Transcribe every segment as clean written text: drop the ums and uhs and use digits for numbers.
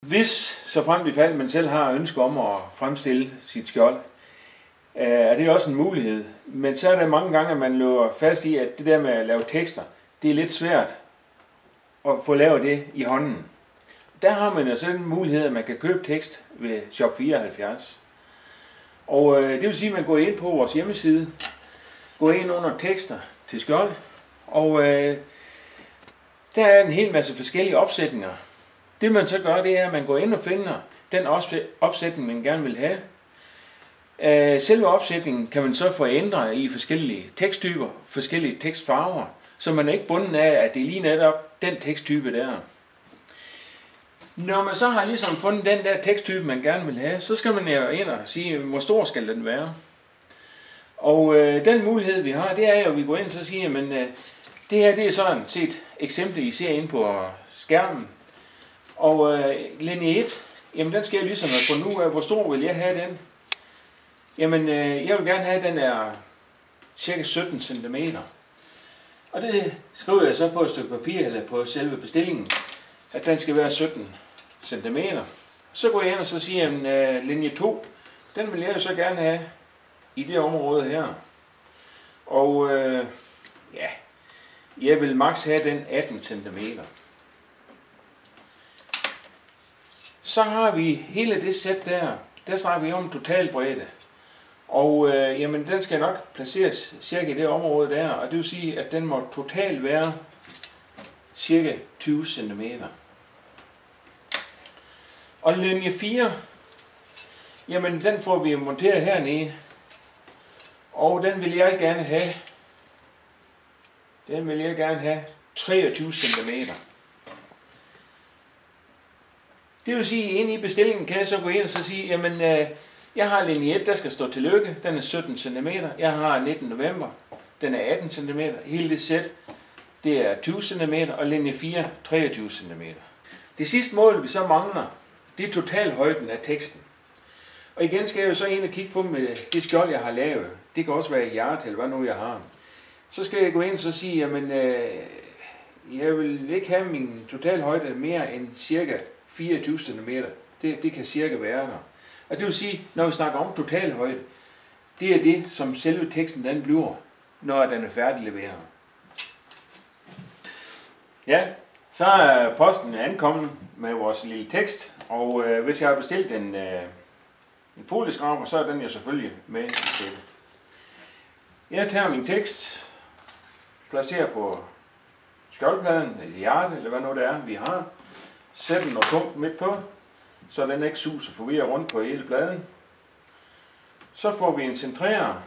Hvis så frem i fald man selv har ønske om at fremstille sit skjold, er det også en mulighed. Men så er der mange gange, at man løber fast i, at det der med at lave tekster, det er lidt svært at få lavet det i hånden. Der har man jo sådan en mulighed, at man kan købe tekst ved Shop74. Og det vil sige, at man går ind på vores hjemmeside, går ind under tekster til skjold, og der er en hel masse forskellige opsætninger. Det man så gør, det er, at man går ind og finder den opsætning, man gerne vil have. Selve opsætningen kan man så få ændret i forskellige teksttyper, forskellige tekstfarver, så man er ikke bundet af, at det er lige netop den teksttype der. Når man så har ligesom fundet den der teksttype, man gerne vil have, så skal man jo ind og sige, hvor stor skal den være. Og den mulighed, vi har, det er jo, at vi går ind og siger, men det her, det er sådan set eksemplet, I ser inde på skærmen. Og linje 1, jamen den skal jeg ligesom have fundet ud af, hvor stor vil jeg have den. Jamen, jeg vil gerne have, at den er cirka 17 cm. Og det skriver jeg så på et stykke papir, eller på selve bestillingen, at den skal være 17 cm. Så går jeg ind og så siger, at linje 2, den vil jeg jo så gerne have i det område her. Og ja, jeg vil maks have den 18 cm. Så har vi hele det sæt der snakker vi om totalbredde. Og jamen, den skal nok placeres cirka i det område der, og det vil sige, at den må totalt være cirka 20 cm. Og linje 4, jamen den får vi monteret hernede, og den vil jeg gerne have 23 cm. Det vil sige, at inde i bestillingen kan jeg så gå ind og så sige, jamen jeg har linje 1, der skal stå tillykke, den er 17 cm. Jeg har 19 november, den er 18 cm. Hele det sæt, det er 20 cm, og linje 4, 23 cm. Det sidste mål, vi så mangler, det er totalhøjden af teksten. Og igen skal jeg jo så ind og kigge på med det skjold, jeg har lavet. Det kan også være i hjerte, eller hvad nu jeg har. Så skal jeg gå ind og så sige, jamen jeg vil ikke have min totalhøjde mere end cirka 24 cm. Det kan cirka være der. Og det vil sige, når vi snakker om totalhøjde, det er det, som selve teksten den bliver, når den er færdigleveret. Ja, så er posten ankommet med vores lille tekst, og hvis jeg har bestilt en folieskraber, så er den jo selvfølgelig med til det. Jeg tager min tekst, placerer på skjoldpladen, eller hjerte, eller hvad nu det er, vi har. Sæt den noget tungt midt på, så den ikke suser forvirrer rundt på hele pladen. Så får vi en centrerer,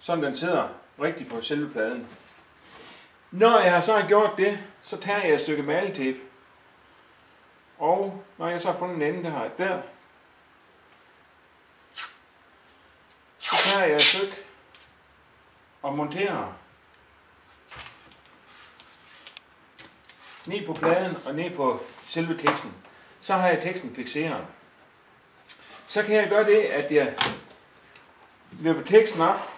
så den sidder rigtigt på selve pladen. Når jeg så har gjort det, så tager jeg et stykke maletape, og når jeg så har fundet en ende, der, så tager jeg et stykke og monterer ned på pladen og ned på selve teksten. Så har jeg teksten fikseret. Så kan jeg gøre det, at jeg vipper teksten op,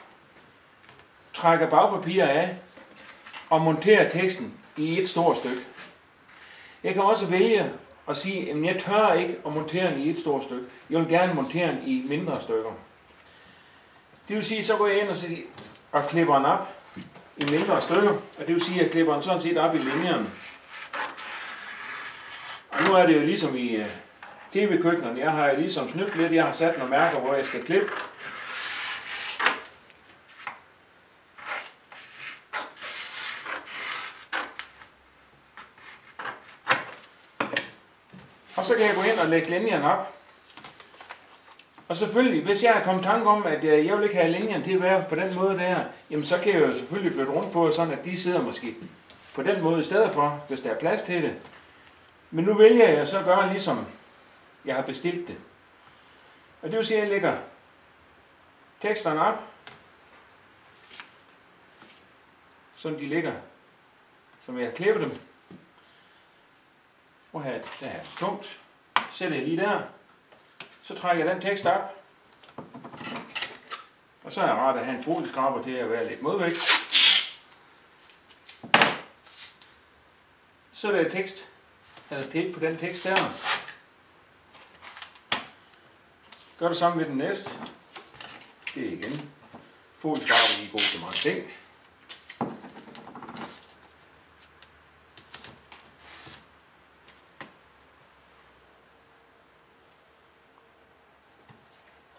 trækker bagpapiret af og monterer teksten i et stort stykke. Jeg kan også vælge at sige, at jeg tør ikke at montere den i et stort stykke. Jeg vil gerne montere den i mindre stykker. Det vil sige, så går jeg ind og klipper den op i mindre stykker, og det vil sige, at jeg klipper den sådan set op i linjerne. Og nu er det jo ligesom i tv-køkkenerne. Jeg har ligesom snydt lidt. Jeg har sat nogle mærker, hvor jeg skal klippe. Og så kan jeg gå ind og lægge linjerne op. Og selvfølgelig, hvis jeg er kommet tanke om, at jeg vil ikke have linjerne til at være på den måde der, jamen så kan jeg jo selvfølgelig flytte rundt på, sådan at de sidder måske på den måde i stedet for, hvis der er plads til det. Men nu vælger jeg så at gøre ligesom jeg har bestilt det. Og det vil sige, at jeg lægger teksterne op, sådan de ligger, som jeg har klippet dem. Og her der er tungt. Sætter jeg lige der. Så trækker jeg den tekst op. Og så er jeg rart at have en folieskraber til at være lidt modvægt. Så er der tekst eller tape på den tekst der. Gør det samme med den næste. Det er igen folieskraber, I er gode til mange ting.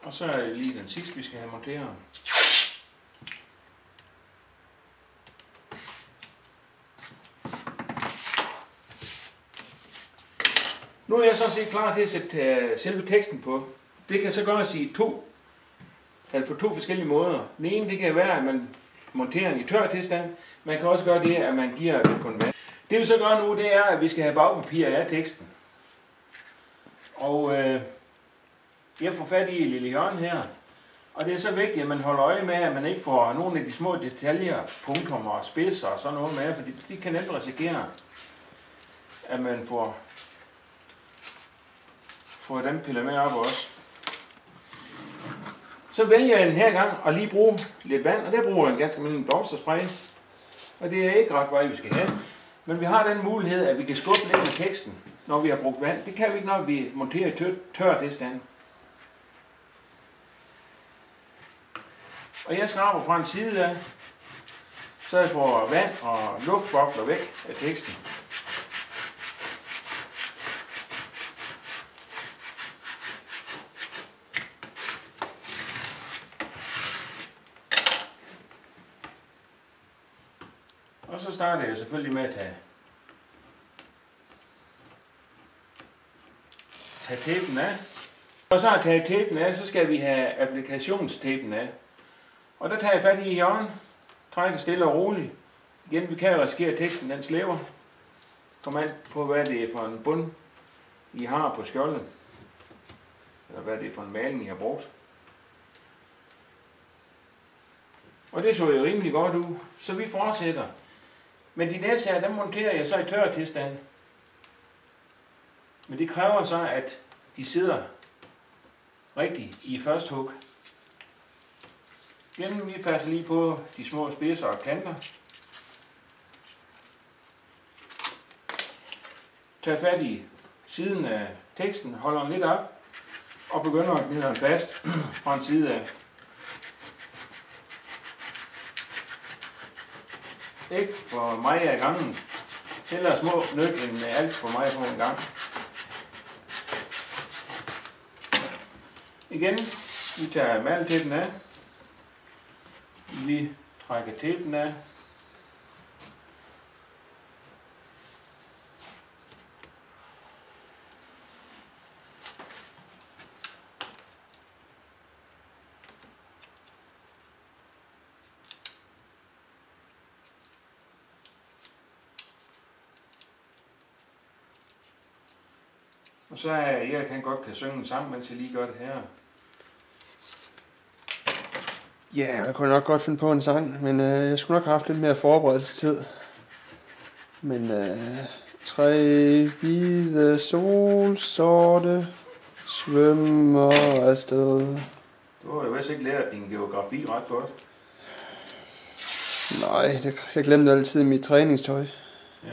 Og så er det lige den sidste, vi skal have monteret. Nu er jeg sådan set klar til at sætte selve teksten på. Det kan så gøres i på to forskellige måder. Den ene, det kan være, at man monterer den i tør tilstand. Man kan også gøre det, at man giver det på en vand. Det vi så gør nu, det er, at vi skal have bagpapir af teksten. Og jeg får fat i et lille hjørne her. Og det er så vigtigt, at man holder øje med, at man ikke får nogle af de små detaljer, punktummer og spidser og sådan noget med, fordi de kan nemt risikere, at man får dem pillet med op også. Så vælger jeg den her gang at lige bruge lidt vand, og der bruger jeg en ganske almindelig blomsterspray. Og det er ikke ret meget, vi skal have. Men vi har den mulighed, at vi kan skubbe lidt med teksten, når vi har brugt vand. Det kan vi ikke, når vi monterer i tør tilstand. Og jeg skraber fra en side af, så jeg får vand og luftbobler væk af teksten. Og så starter jeg selvfølgelig med at tage tapen af. Og så har jeg taget tapen af, så skal vi have applikationstapen af. Og der tager jeg fat i hjørnet, trækker stille og roligt. Igen, vi kan risikere, at teksten den slæver. Kom an på, hvad det er for en bund, I har på skjoldet. Eller hvad det er for en maling, I har brugt. Og det så jo rimelig godt ud, så vi fortsætter. Men de næste her, dem monterer jeg så i tør tilstand. Men det kræver så, at de sidder rigtigt i første hug. Igen, vi passer lige på de små spidser og kanter. Tag fat i siden af teksten, holder den lidt op og begynder at gnide den fast fra en side af. Ikke for mig af gangen. Hellere små nød end alt for mig på en gang. Igen, vi tager maltæppen af. Vi trækker tæppen af. Og så er jeg kan godt synge en sang, mens jeg lige gør det her. Ja, jeg kunne nok godt finde på en sang, men jeg skulle nok have haft lidt mere forberedelsestid. Men tre hvide solsorte svømmer afsted. Du har jo vist ikke lært din geografi ret godt. Nej, jeg glemte altid mit træningstøj. Ja.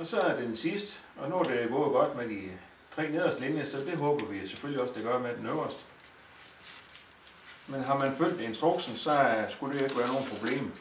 Og så er det den sidste, og nu er det gået godt med de 3 nederste linjer, så det håber vi selvfølgelig også, det gør med den øverste. Men har man følgt instruksen, så skulle det ikke være nogen problem.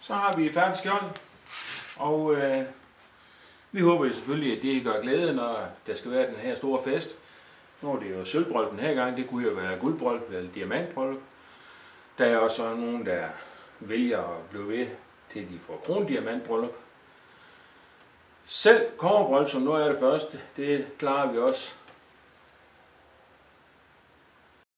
Så har vi færdigt skjold, og vi håber selvfølgelig, at det gør glæde, når der skal være den her store fest. Nu er det jo sølvbryllup den her gang, det kunne jo være guldbryllup eller diamantbryllup. Der er også nogen, der vælger at blive ved, til de får krondiamantbryllup. Selv kobberbryllup, som nu er det første, det klarer vi også